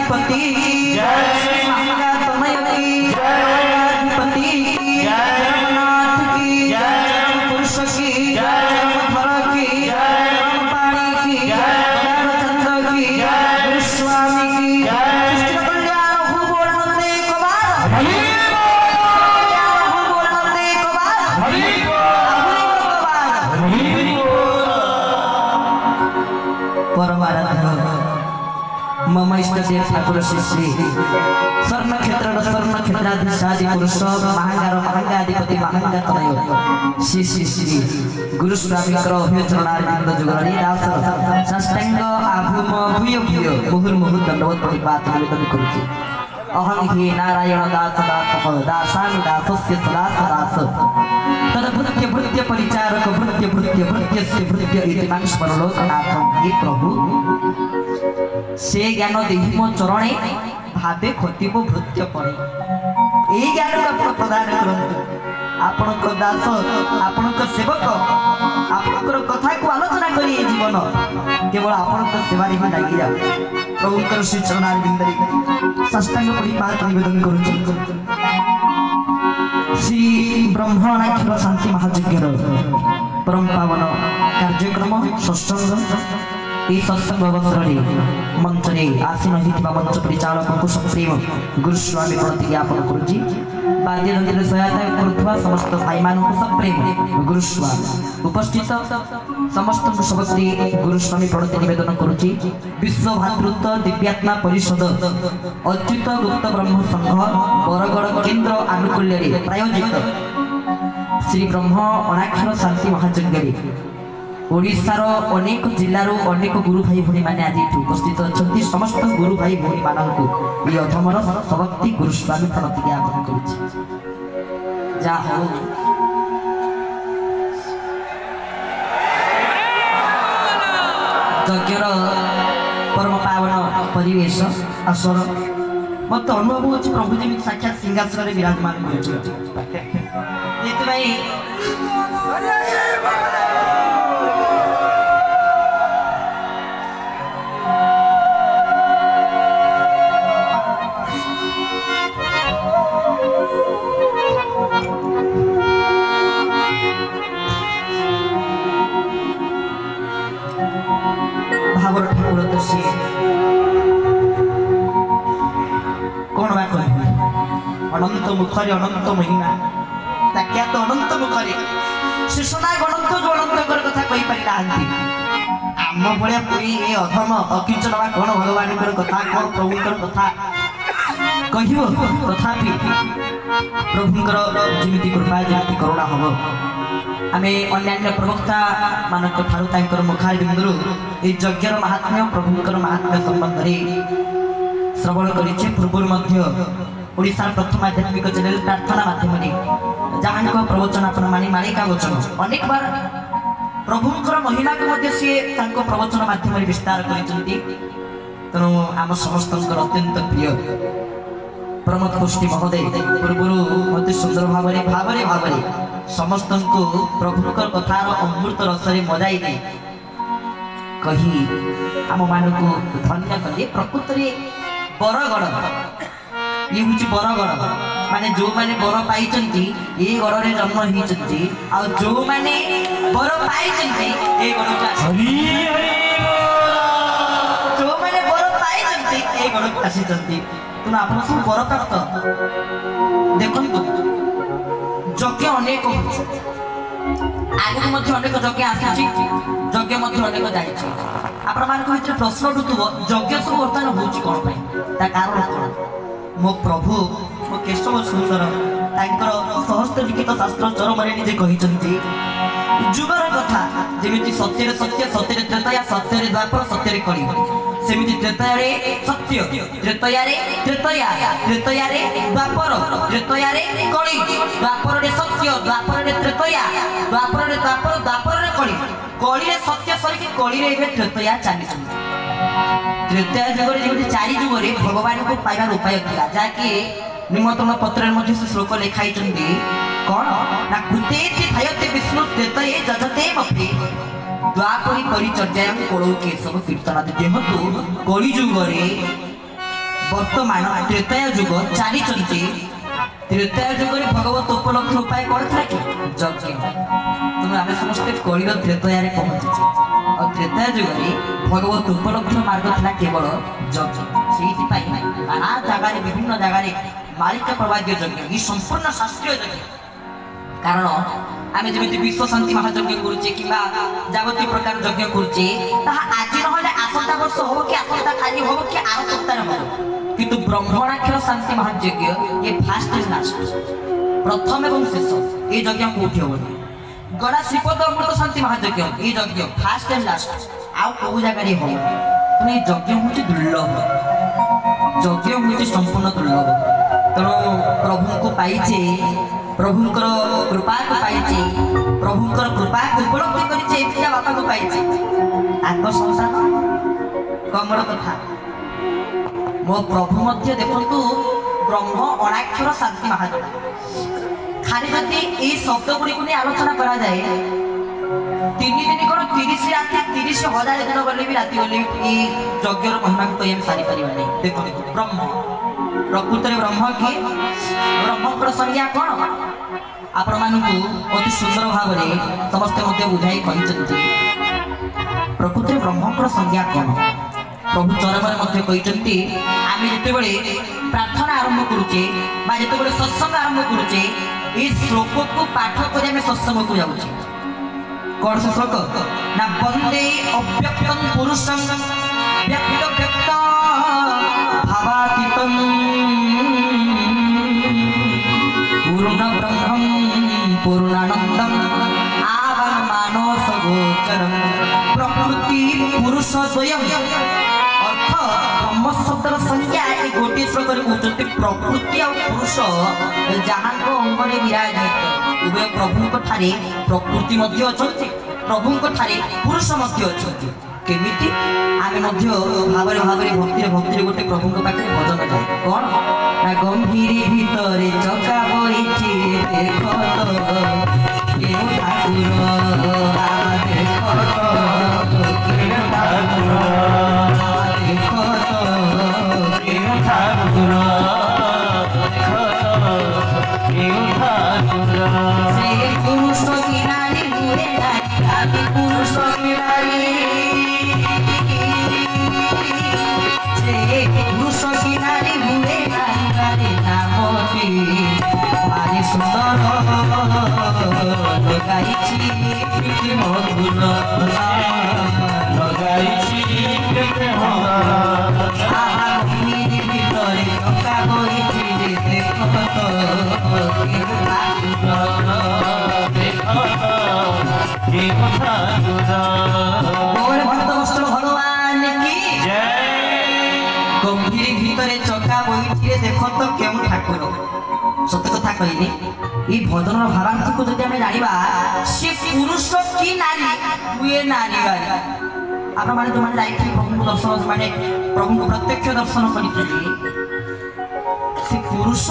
महागणाधिपति की जय, महागणतनय की जय, महागणाधिपति की जय, जगन्नाथ की जय, पुरुष की जय, धर की जय, पाणी की जय, चंद्र की जय, गोस्वामी की जय, कृष्ण कल्याण हो बोलते को बार हरि कल्याण हो बोलते को बार हरि को बार हरि परमाराध्य मम इष्ट देव ठाकुर श्री श्री स्वर्ण क्षेत्राधिशादी पुरुष महांगाधिपति महांगातनय श्री श्री श्री गुरु स्वामी अभ्यचरणारविंद जुगलरी दास साष्टांग आभूम भूय भूय मुहुर्मुहु दंडवत प्रणिपात निवेदन करुछि। अहं हि नारायण दास दासामि दासस्य दास तद भृत्य परिचारक भृत्यस्य भृत्य इति मां स्मरणोकनाथं ये प्रभु से ज्ञान देहि मो चरणे भावे खतिबो भृत्य पड़े ए ज्ञान को प्रदान करंतु आपनक दास आपनक सेवक आपनकर कथा को आलोचना करी जीवन केवल आपनक सेवा रे लागि जा प्रभुकर श्री चरणारविंदरे साष्टांग परिपात निवेदन करूछु। श्री ब्रह्मणाक्षर शांति महायज्ञर परम पावन कार्यक्रम सत्संग ये सत्संग अवसर मंचरे आसीन होता मंच परिचालक को सप्रेम गुरुस्वामी प्रति ज्ञापन करुच्ची। वाद्ययंत्र सहायता करुवा समस्त भाई मान सप्रेम गुरुस्वामी उपस्थित समस्त सबस्ती गुरुस्वामी प्रति निवेदन करुच्ची। विश्व भातृत्व दिव्यात्मा परिषद अच्युत गुप्त ब्रह्म संघ बरगड़ केन्द्र आनुकूल्य प्रायोजित श्री ब्रह्म अनाक्षर शांति महायज्ञ ओडिशार अनेक जिल्लार अनेक गुरु भाई भणी माने आज उपस्थित अच्छा समस्त गुरु भाई भणी मानक ये अधमर सबक्ति गुरुस्वामी प्रति ज्ञापन करुच्ची। जा हो यज्ञर परम पावन परिवेश आसर मत अनुभव हो प्रभु जी साक्षात सिंहासन विराजमान भावर ठाकुर तो सी कौन बा कह अनंत मुखरे अनंत महिमा क्या तो अनंत मुखरे शिशुना गणंत जो अनंत कथा कही पारि आम भाया पूरी ये अधम अकिंचन बा कौन भगवान कथा कौन प्रभुंर कथा कह तथापि प्रभुंर जमी कृपा जमी करुणा हम आमे अन्य प्रवक्ता मानक ठारू तांकर मुखार बिंदुरु ए यज्ञर महात्म्य प्रभुंकर महात्म्य संबंध रे श्रवण करिचे। पूर्व मध्य ओडिसा प्रथम आध्यात्मिक चैनल प्रार्थना माध्यम जहाँ प्रवचन आपण मानी मालिका वचन अनेक बार प्रभुंकर महिमा को मध्य सी प्रवचन माध्यम विस्तार करिसेंती। तेणु आम समस्त अत्यंत प्रिय प्रमोद गोष्ठी महोदय पूर्व अति सुंदर भाव समस्त को प्रभुंकर कथार अमृत रसरे मजाई दे कही आम मान को धन्य कले। प्रकृत बरगड़ ये हूँ बरगड़ माने जो माने बर पाई ये गड़े जन्म होती जो माने बर पाई ये गड़ जो माने बर पाई ये गड़ को आसी तेणु आप सब बर प्राप्त देखु यज्ञ अनेक आगे अनेक यज्ञ आसी यज्ञ अनेक जाइए आपण मान प्रश्न उठुव यज्ञ सब बर्तमान हूँ कौन कारण कौन मो प्रभु मो केशव सुंदर सहस्त्र लिखित शास्त्र चरमरे निजे कहते जुगर कथा जमी सत्य सत्य सत्य त्रेतया सत्य द्वापर सत्य कली सेमिति त्रेतयारे सत्य त्रेतयारे त्रेतया त्रेतयारे द्वापर त्रेतयारे कली द्वापर रे सत्य द्वापर रे त्रेतया द्वापर रे द्वापर द्वापर रे कली कली रे सत्य सरी कली रे एबे त्रेतया चली त्रेतया जुगरे जेमति चारि जुगरे भगवान को पाइबार उपाय थिला जाके निमंत्रण पत्र में से श्लोक लिखाई कौन ना कृतेति थायते विष्णु त्रेतये जजते मपि द्वापरी परिचर्यां कोड़ौ केशव कीर्तनादि जेहेतु कलिजुगरे बर्तमान त्रेताय युग चली त्रेताय युग में भगवत उपलब्ध उपाय कौन था कि यज्ञ तेणु आम समस्ते कलिर त्रेताय पहुंचे और त्रेताय युग में भगवत उपलब्ध मार्ग था केवल यज्ञ से नाना जगार विभिन्न जगार मालिका प्रवाद्य यज्ञ संपूर्ण शास्त्रीय यज्ञ कारण आम जमी विश्व शांति महायज्ञ करुचे कि जगत प्रकार यज्ञ करुचे आज ना आसंता वर्ष हो कि आसंता काली हो कि आर सप्ताह हो किंतु ब्रह्मणाक्षर शांति महायज्ञ ये फास्ट एंड लास्ट प्रथम एवं शेष ये यज्ञ कौटी हम गड़ा श्रीपद अमृत शांति महायज्ञ ये यज्ञ फास्ट एंड लास्ट आउ कौ जगार हम ये यज्ञ हूँ दुर्लभ यज्ञ हूँ संपूर्ण दुर्लभ तेणु प्रभु को पाइचे प्रभुंकर कृपा को पाइचे प्रभुंकर कृपा को उपलब्धि करिचे पिता बापा को पाइचे आत्म संसार कमल कथा मो प्रभु मध्य देखंतु ब्रह्म अनाक्षर शांति महायज्ञ खाली जदि ए शब्द गुड़ी को आलोचना करा जाए 3 दिन कोन 30 राति 30,000 दिन गले भी राति गले ए यज्ञर महिमा को हम सारी परिबा नहीं देखो ब्रह्म प्रकृत ब्रह्म किए ब्रह्मकर संज्ञा कौन आपण मानू अति सुंदर भाव में समस्त बुझाई प्रकृत ब्रह्मकर संज्ञा कौन प्रभु चरम आम जिते प्रार्थना आरंभ करुचे जिते सत्संग आरंभ करुचे ये श्लोक को पाठ कर सत्संग को जाऊे कौन से श्लोक ना वंदे अव्यक्तं पुरुषं व्यक्त व्यक्त भावातीतं पूर्ण ब्रह्मं पूर्णानंदं आवां मानस गोचरं प्रकृति पुरुष द्वयं अर्थ ब्रह्म शब्दर संज्ञा ये गोटे श्लोक कहते प्रकृति और पुरुष जहाँ अंगने विराजित उभय प्रभु ठारे प्रकृति मध्य अछंती प्रभु ठारे पुरुष मध्य अछंती केमिति आमे मध्य भावरे भावरे भक्ति भक्ति गोटे प्रभु पाखे भजन जाए कौन ना गंभीर भितरे चका बइछि देखो केउ ठाकुर देखो केउ ठाकुर देखो केउ ठाकुर केउ ठाकुर से पुरुष की नारी हुए नारी पुरुष की नारी पुरुष की नारी हुए नारी नामटी मारी सुंदर लगाइछि मधुर लगाइछि ভিতরে চকা বইছি দেখো তো भगवान की गंभीर भितरे चका बइछि देखो तो केउ ठाकुर सत्य कथा कहली ये भजन भावार्थ को जब आम जाना सी पुरुष की नारी हुए नारी बारी आप जो मैंने जाइए प्रभु दर्शन मैंने प्रभु को प्रत्यक्ष दर्शन करी पुरुष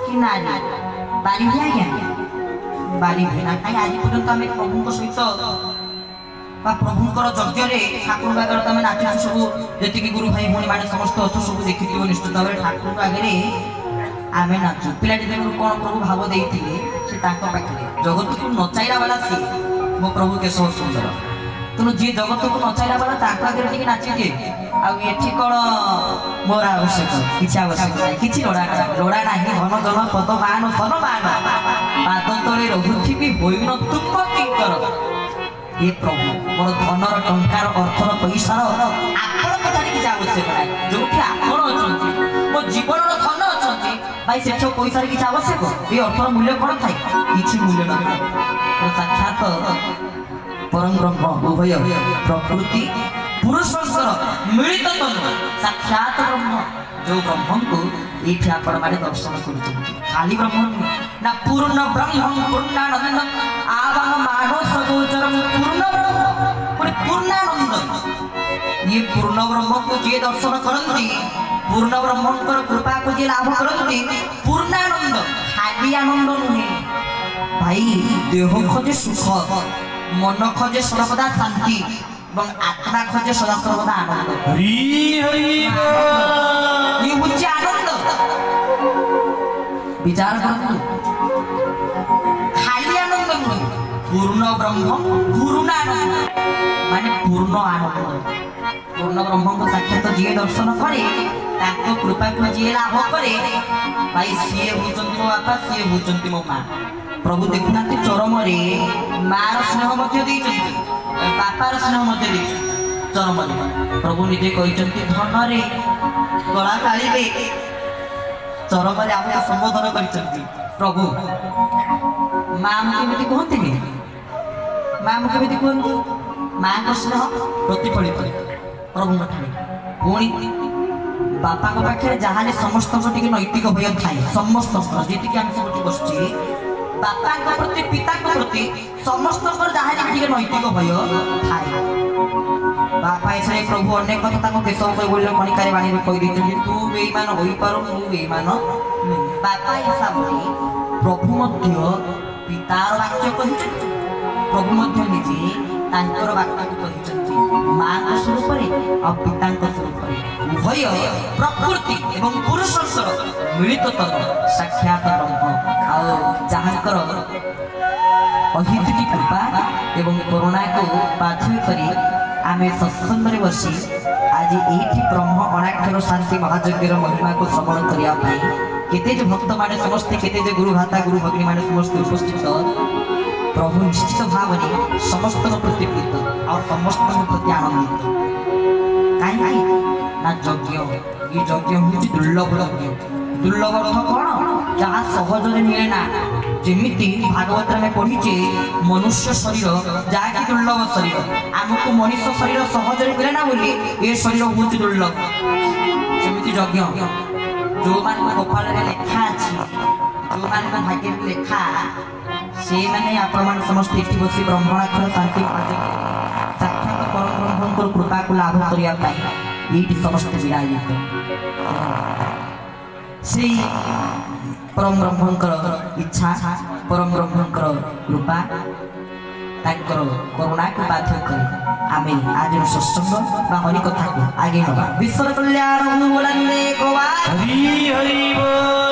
कि नारी बारी हुए आज्ञा बारी हुए ना कहीं आज पर्यटन आम प्रभु सहित प्रभुंर यज्ञ ठाकुर आगे तुम नाचु सब जी गुरु भाई भाई मैंने समस्त अच्छे सब देखी निश्चित भाव में ठाकुर आगे आम नाचु पिला कौन प्रभु भाव देते से पाखे जगत को नचाइला वाला सी मो प्रभु केशव सुंदर तेणु जी जगत को नचाइला वाला आगे नाची दिए आठी कौन मोर आवश्यक किसी आवश्यक ना कि लोड़ा ना धन जन पद मान सन मान पाद तले रघुथी होन तुम किंकर ये प्रभु मोर धनर टंकार अर्थर पैसार आपण कथार किसी आवश्यक ना जो आपण अच्छा मो जीवन धन अच्छा भाई से पैसा किसी आवश्यक ये अर्थर मूल्य कौन थाए किसी मूल्य न था साक्षात परम ब्रह्म उभय प्रकृति पुरुषर मिलित तनु साक्षात ब्रह्म जो ब्रह्म को ये आपण मैंने दर्शन कर खाली ब्रह्म ना पूर्ण ब्रह्म पूर्णानंद आवाम मानस गोचरम पूर्ण ब्रह्म पूर्णानंद ये पूर्ण ब्रह्म को जी दर्शन करती पूर्ण ब्रह्म कृपा को जी लाभ करती पूर्णानंद खाली आनंद नुहे भाई देह खोजे सुख मन खोजे सर्वदा शांति आत्मा खोजे सदा सर्वदा आनंद ब्रह्म पूर्णानंद माने पूर्ण आनंद पूर्ण ब्रह्म को साक्षात जी दर्शन करे ताको कृपा को जी लाभ करे भाई सी होचंती मो बापा सी होचंती मो मां प्रभु देखुना चरम रे मार स्नेह मध्य देइचंती बापार स्नेह मध्य देइचंती चरम रे प्रभु निजे कहिचंती धन रे गला कालीबे चरम रे आपको संबोधन करिचंती प्रभु मां केमिति कहते मां केमिति कहते मां को स्नेह प्रतिफलित प्रभु ठारे पुणी बापा को पाखे जहाले समस्त नैतिक भय थाए समस्त जी आम सब बसुचे बापा प्रति पिता प्रति समस्त जहाले नैतिक भय थाए बापा ऐसे प्रभु अनेक कथा केशव बोले कणिकार बाणी कहीदे तू बेईमान हो पार मु बेईमान बापा हिसाब से प्रभु मध्य पितार वाक्य कही प्रभु मध्य निजे तांकर वाक्य को कही मां को स्वरूप और पिता स्वरूप उभय प्रकृति एवं पुरुषर मिलित तत्व साक्षात ब्रह्म आहाकर अहितुकी कृपा एवं करुणा को बाध्य करी आमे सत्संग रे बसी आज एठी ब्रह्म अनाक्षर शांति महायज्ञ महिमा को श्रवण करिया पाई केते जो भक्त माने समस्त केते जो गुरु भाता गुरु भगिनी माने समस्त उपस्थित प्रभु निश्चित भाव में समस्त प्रति प्रीत और समस्त प्रति आनंदित कहीं ना यज्ञ ये यज्ञ हूँ दुर्लभ यज्ञ दुर्लभ अर्थ कौन जहाँ सहज मिले ना जमीती भागवत में पढ़ीचे मनुष्य शरीर जहाँकि दुर्लभ शरीर आमको मनुष्य शरीर सहज मिले ना बोली ये शरीर हूँ दुर्लभ जमीती यज्ञ जो मान कपाल लेखा अच्छी जो मान भाग्य लेखा से माने आपण समस्त एठी बसी ब्रह्मणाक्षर शांति साक्षात परम ब्रह्मकर कृपा को लाभ करिया पाई एठी समस्त विराजित श्री परम ब्रह्मकर इच्छा परम ब्रह्मकर कृपा ताकर करुणा को बाध्य करे आमे आज सत्संग बा हरि कथा को आगे नबा विश्व कल्याण बोलने गोवा हरि हरि बोल।